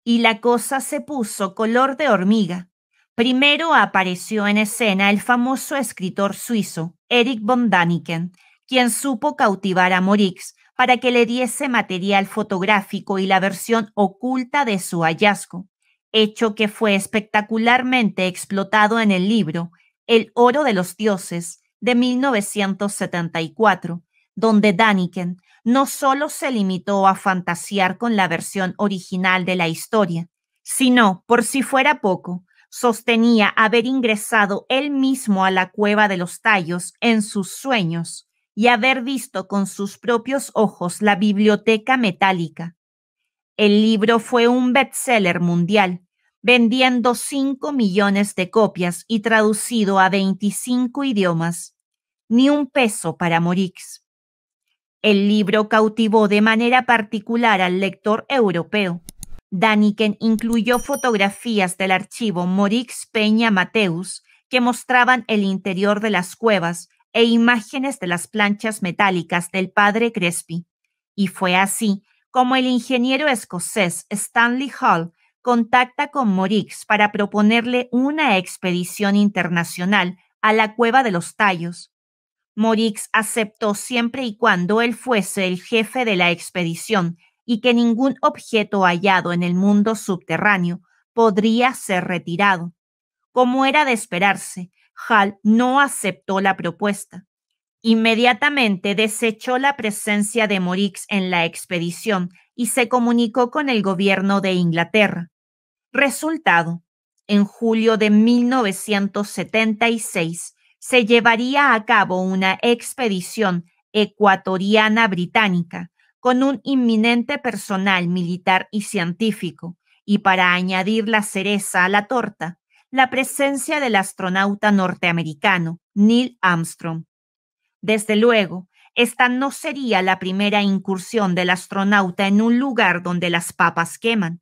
Y la cosa se puso color de hormiga. Primero apareció en escena el famoso escritor suizo Eric von Däniken, quien supo cautivar a Morix para que le diese material fotográfico y la versión oculta de su hallazgo, hecho que fue espectacularmente explotado en el libro El oro de los dioses de 1974, donde Däniken no solo se limitó a fantasear con la versión original de la historia, sino, por si fuera poco, sostenía haber ingresado él mismo a la Cueva de los Tallos en sus sueños y haber visto con sus propios ojos la biblioteca metálica. El libro fue un bestseller mundial, vendiendo 5 millones de copias y traducido a 25 idiomas. Ni un peso para Morix. El libro cautivó de manera particular al lector europeo. Däniken incluyó fotografías del archivo Morix Peña Mateus que mostraban el interior de las cuevas e imágenes de las planchas metálicas del padre Crespi. Y fue así como el ingeniero escocés Stanley Hall contacta con Morix para proponerle una expedición internacional a la Cueva de los Tallos. Morix aceptó siempre y cuando él fuese el jefe de la expedición y que ningún objeto hallado en el mundo subterráneo podría ser retirado. Como era de esperarse, Hall no aceptó la propuesta. Inmediatamente desechó la presencia de Morix en la expedición y se comunicó con el gobierno de Inglaterra. Resultado: en julio de 1976 se llevaría a cabo una expedición ecuatoriana británica con un inminente personal militar y científico, y para añadir la cereza a la torta, la presencia del astronauta norteamericano Neil Armstrong. Desde luego, esta no sería la primera incursión del astronauta en un lugar donde las papas queman.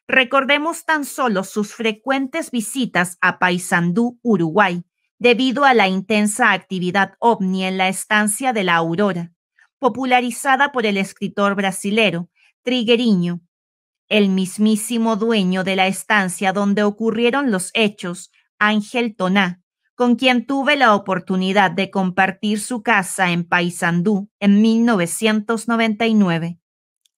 Recordemos tan solo sus frecuentes visitas a Paysandú, Uruguay, debido a la intensa actividad ovni en la estancia de la Aurora, popularizada por el escritor brasilero Trigueirinho, el mismísimo dueño de la estancia donde ocurrieron los hechos, Ángel Toná, con quien tuve la oportunidad de compartir su casa en Paysandú en 1999.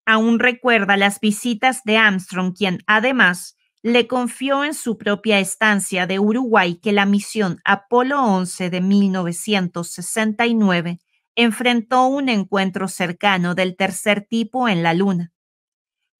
Aún recuerda las visitas de Armstrong, quien además le confió en su propia estancia de Uruguay que la misión Apolo 11 de 1969 enfrentó un encuentro cercano del tercer tipo en la Luna.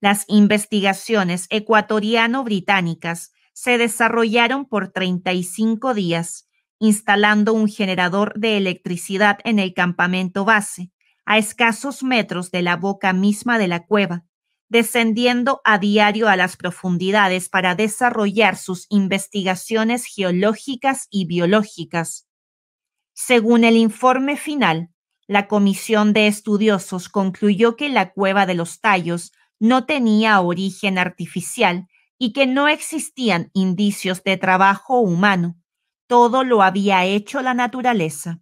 Las investigaciones ecuatoriano-británicas se desarrollaron por 35 días, instalando un generador de electricidad en el campamento base, a escasos metros de la boca misma de la cueva, descendiendo a diario a las profundidades para desarrollar sus investigaciones geológicas y biológicas. Según el informe final, la comisión de estudiosos concluyó que la cueva de los Tallos no tenía origen artificial y que no existían indicios de trabajo humano. Todo lo había hecho la naturaleza.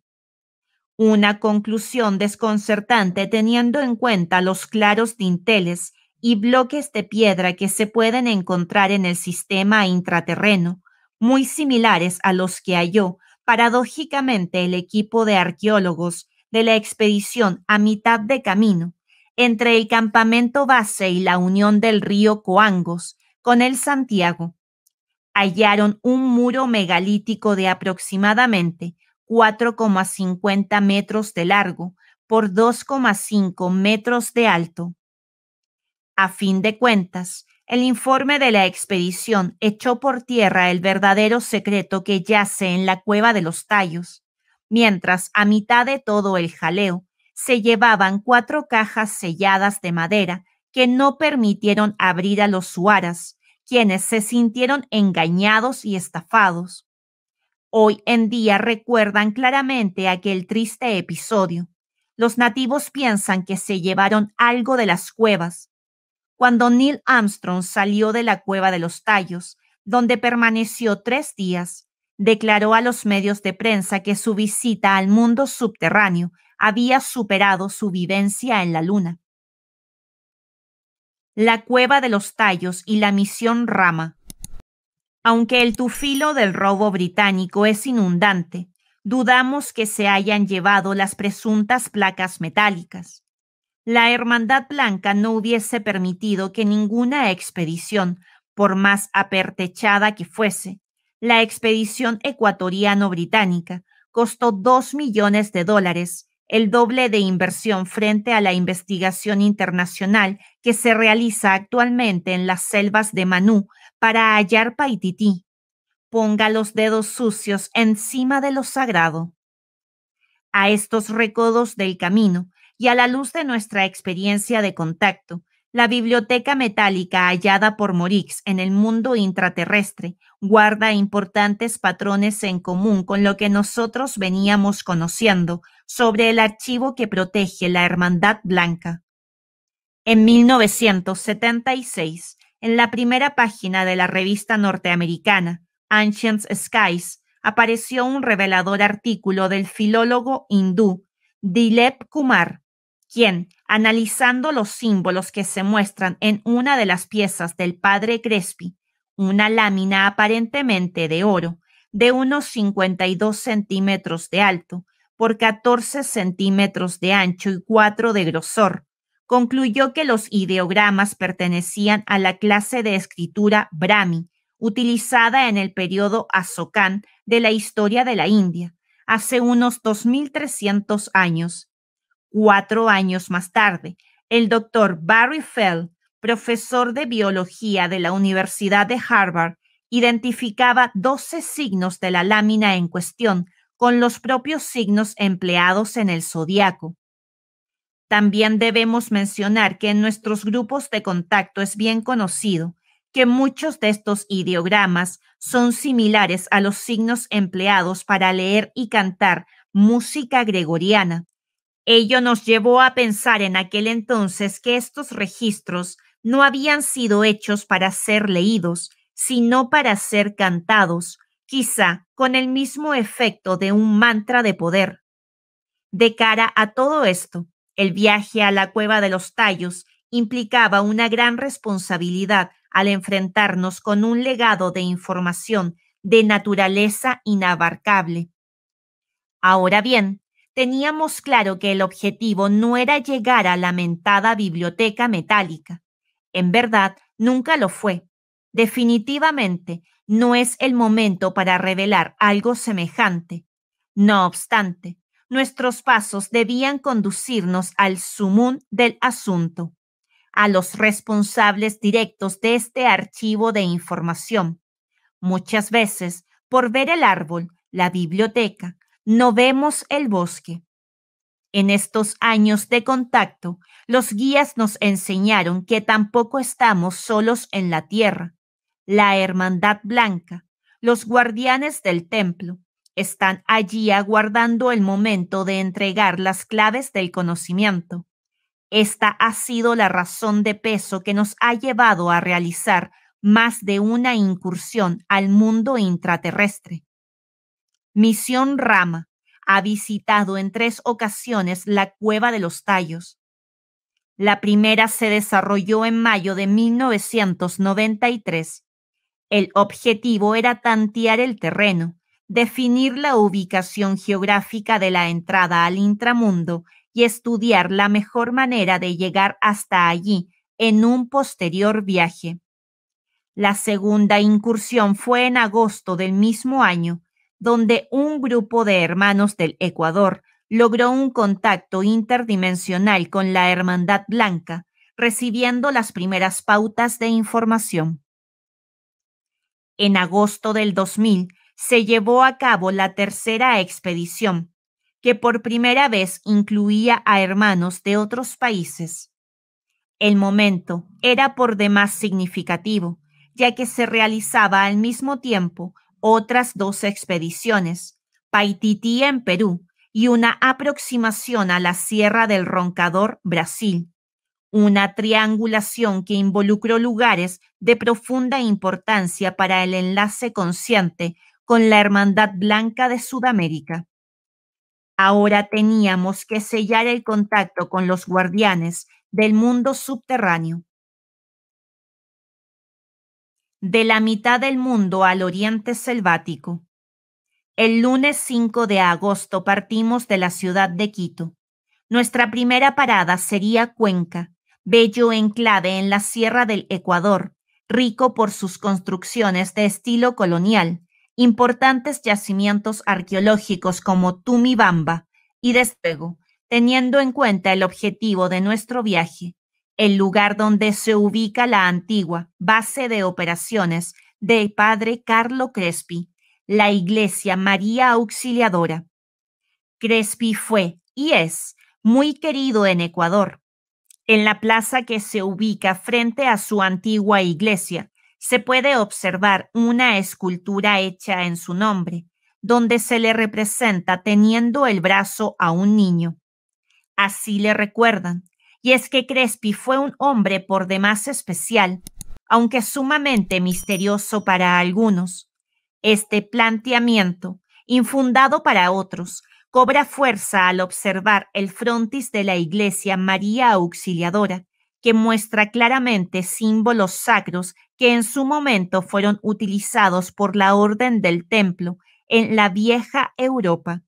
Una conclusión desconcertante teniendo en cuenta los claros dinteles y bloques de piedra que se pueden encontrar en el sistema intraterreno, muy similares a los que halló paradójicamente el equipo de arqueólogos de la expedición a mitad de camino entre el campamento base y la unión del río Coangos con el Santiago. Hallaron un muro megalítico de aproximadamente 4,50 metros de largo por 2,5 metros de alto. A fin de cuentas, el informe de la expedición echó por tierra el verdadero secreto que yace en la cueva de los Tallos, mientras a mitad de todo el jaleo se llevaban 4 cajas selladas de madera que no permitieron abrir a los suaras, quienes se sintieron engañados y estafados. Hoy en día recuerdan claramente aquel triste episodio. Los nativos piensan que se llevaron algo de las cuevas. Cuando Neil Armstrong salió de la cueva de los Tallos, donde permaneció 3 días, declaró a los medios de prensa que su visita al mundo subterráneo había superado su vivencia en la Luna. La cueva de los Tallos y la misión Rama. Aunque el tufilo del robo británico es inundante, dudamos que se hayan llevado las presuntas placas metálicas. La Hermandad Blanca no hubiese permitido que ninguna expedición, por más apertrechada que fuese, la expedición ecuatoriano-británica costó $2 millones, el doble de inversión frente a la investigación internacional que se realiza actualmente en las selvas de Manú para hallar Paitití. Ponga los dedos sucios encima de lo sagrado. A estos recodos del camino y a la luz de nuestra experiencia de contacto, la biblioteca metálica hallada por Morix en el mundo intraterrestre guarda importantes patrones en común con lo que nosotros veníamos conociendo sobre el archivo que protege la Hermandad Blanca. En 1976, en la primera página de la revista norteamericana Ancient Skies, apareció un revelador artículo del filólogo hindú Dilip Kumar, quien, analizando los símbolos que se muestran en una de las piezas del Padre Crespi, una lámina aparentemente de oro, de unos 52 centímetros de alto por 14 centímetros de ancho y 4 de grosor, concluyó que los ideogramas pertenecían a la clase de escritura Brahmi, utilizada en el periodo Ashokan de la historia de la India, hace unos 2300 años. 4 años más tarde, El doctor Barry Feld, profesor de biología de la Universidad de Harvard, identificaba 12 signos de la lámina en cuestión con los propios signos empleados en el zodiaco. También debemos mencionar que en nuestros grupos de contacto es bien conocido que muchos de estos ideogramas son similares a los signos empleados para leer y cantar música gregoriana. Ello nos llevó a pensar en aquel entonces que estos registros no habían sido hechos para ser leídos, sino para ser cantados, quizá con el mismo efecto de un mantra de poder. De cara a todo esto, el viaje a la Cueva de los Tallos implicaba una gran responsabilidad al enfrentarnos con un legado de información de naturaleza inabarcable. Ahora bien, teníamos claro que el objetivo no era llegar a la mentada biblioteca metálica. En verdad, nunca lo fue. Definitivamente, no es el momento para revelar algo semejante. No obstante, nuestros pasos debían conducirnos al sumum del asunto, a los responsables directos de este archivo de información. Muchas veces, por ver el árbol, la biblioteca, no vemos el bosque. En estos años de contacto, los guías nos enseñaron que tampoco estamos solos en la tierra. La Hermandad Blanca, los guardianes del templo, están allí aguardando el momento de entregar las claves del conocimiento. Esta ha sido la razón de peso que nos ha llevado a realizar más de una incursión al mundo intraterrestre. Misión Rama ha visitado en 3 ocasiones la Cueva de los Tallos. La primera se desarrolló en mayo de 1993. El objetivo era tantear el terreno, definir la ubicación geográfica de la entrada al intramundo y estudiar la mejor manera de llegar hasta allí en un posterior viaje. La segunda incursión fue en agosto del mismo año, donde un grupo de hermanos del Ecuador logró un contacto interdimensional con la Hermandad Blanca, recibiendo las primeras pautas de información. En agosto del 2000 se llevó a cabo la tercera expedición, que por primera vez incluía a hermanos de otros países. El momento era por demás significativo, ya que se realizaba al mismo tiempo otras 2 expediciones, Paitití en Perú y una aproximación a la Sierra del Roncador, Brasil, una triangulación que involucró lugares de profunda importancia para el enlace consciente con la Hermandad Blanca de Sudamérica. Ahora teníamos que sellar el contacto con los guardianes del mundo subterráneo. De la mitad del mundo al oriente selvático. El lunes 5 de agosto partimos de la ciudad de Quito. Nuestra primera parada sería Cuenca, bello enclave en la Sierra del Ecuador, rico por sus construcciones de estilo colonial, importantes yacimientos arqueológicos como Tumibamba y desde luego, teniendo en cuenta el objetivo de nuestro viaje, el lugar donde se ubica la antigua base de operaciones del padre Carlo Crespi, la Iglesia María Auxiliadora. Crespi fue y es muy querido en Ecuador. En la plaza que se ubica frente a su antigua iglesia, se puede observar una escultura hecha en su nombre, donde se le representa teniendo el brazo a un niño. Así le recuerdan, y es que Crespi fue un hombre por demás especial, aunque sumamente misterioso para algunos. Este planteamiento, infundado para otros, cobra fuerza al observar el frontis de la Iglesia María Auxiliadora, que muestra claramente símbolos sacros que en su momento fueron utilizados por la Orden del Templo en la vieja Europa.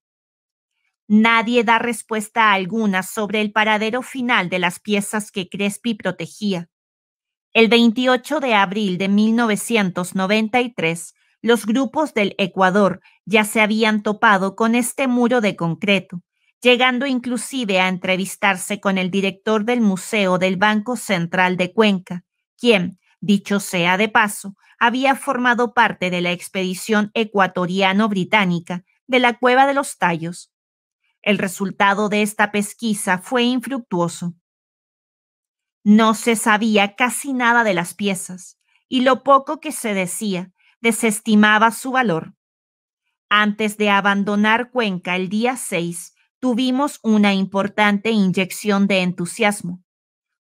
Nadie da respuesta alguna sobre el paradero final de las piezas que Crespi protegía. El 28 de abril de 1993, los grupos del Ecuador ya se habían topado con este muro de concreto, llegando inclusive a entrevistarse con el director del Museo del Banco Central de Cuenca, quien, dicho sea de paso, había formado parte de la expedición ecuatoriano-británica de la Cueva de los Tallos. El resultado de esta pesquisa fue infructuoso. No se sabía casi nada de las piezas, y lo poco que se decía desestimaba su valor. Antes de abandonar Cuenca el día 6, tuvimos una importante inyección de entusiasmo.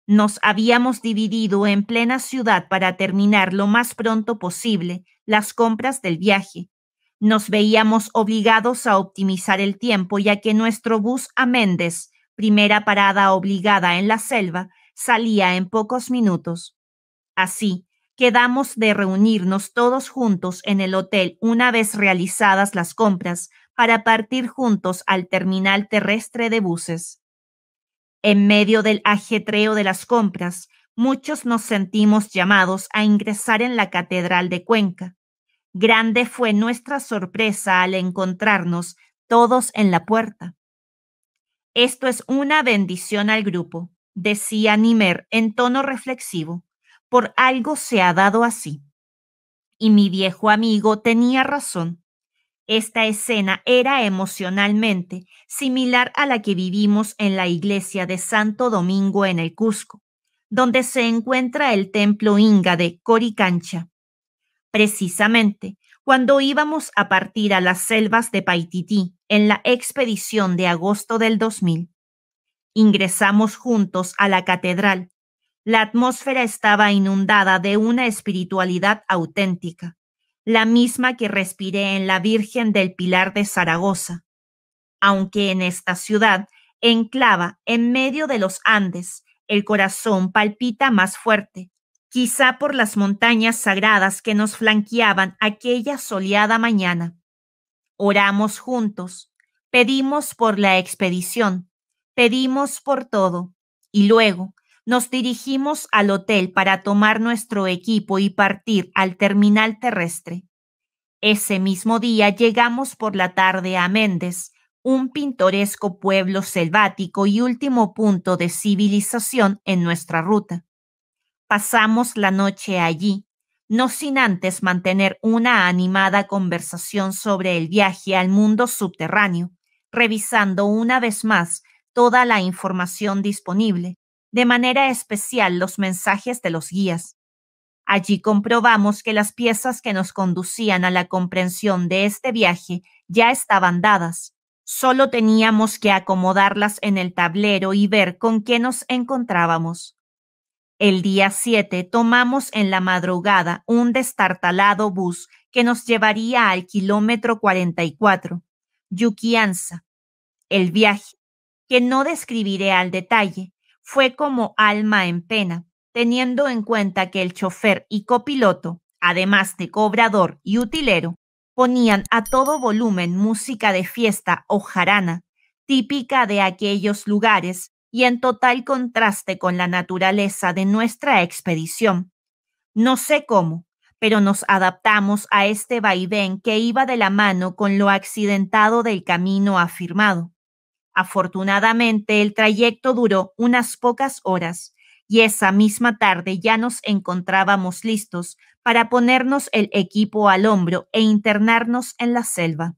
Nos habíamos dividido en plena ciudad para terminar lo más pronto posible las compras del viaje. Nos veíamos obligados a optimizar el tiempo, ya que nuestro bus a Méndez, primera parada obligada en la selva, salía en pocos minutos. Así, quedamos de reunirnos todos juntos en el hotel una vez realizadas las compras para partir juntos al terminal terrestre de buses. En medio del ajetreo de las compras, muchos nos sentimos llamados a ingresar en la Catedral de Cuenca. Grande fue nuestra sorpresa al encontrarnos todos en la puerta. Esto es una bendición al grupo, decía Nimer en tono reflexivo. Por algo se ha dado así. Y mi viejo amigo tenía razón. Esta escena era emocionalmente similar a la que vivimos en la iglesia de Santo Domingo en el Cusco, donde se encuentra el templo inca de Coricancha. Precisamente, cuando íbamos a partir a las selvas de Paitití en la expedición de agosto del 2000, ingresamos juntos a la catedral. La atmósfera estaba inundada de una espiritualidad auténtica, la misma que respiré en la Virgen del Pilar de Zaragoza. Aunque en esta ciudad, enclava en medio de los Andes, el corazón palpita más fuerte, quizá por las montañas sagradas que nos flanqueaban aquella soleada mañana. Oramos juntos, pedimos por la expedición, pedimos por todo, y luego nos dirigimos al hotel para tomar nuestro equipo y partir al terminal terrestre. Ese mismo día llegamos por la tarde a Méndez, un pintoresco pueblo selvático y último punto de civilización en nuestra ruta. Pasamos la noche allí, no sin antes mantener una animada conversación sobre el viaje al mundo subterráneo, revisando una vez más toda la información disponible, de manera especial los mensajes de los guías. Allí comprobamos que las piezas que nos conducían a la comprensión de este viaje ya estaban dadas. Solo teníamos que acomodarlas en el tablero y ver con qué nos encontrábamos. El día 7 tomamos en la madrugada un destartalado bus que nos llevaría al kilómetro 44, Yuquianza. El viaje, que no describiré al detalle, fue como alma en pena, teniendo en cuenta que el chofer y copiloto, además de cobrador y utilero, ponían a todo volumen música de fiesta o jarana, típica de aquellos lugares y en total contraste con la naturaleza de nuestra expedición. No sé cómo, pero nos adaptamos a este vaivén que iba de la mano con lo accidentado del camino afirmado. Afortunadamente, el trayecto duró unas pocas horas y esa misma tarde ya nos encontrábamos listos para ponernos el equipo al hombro e internarnos en la selva.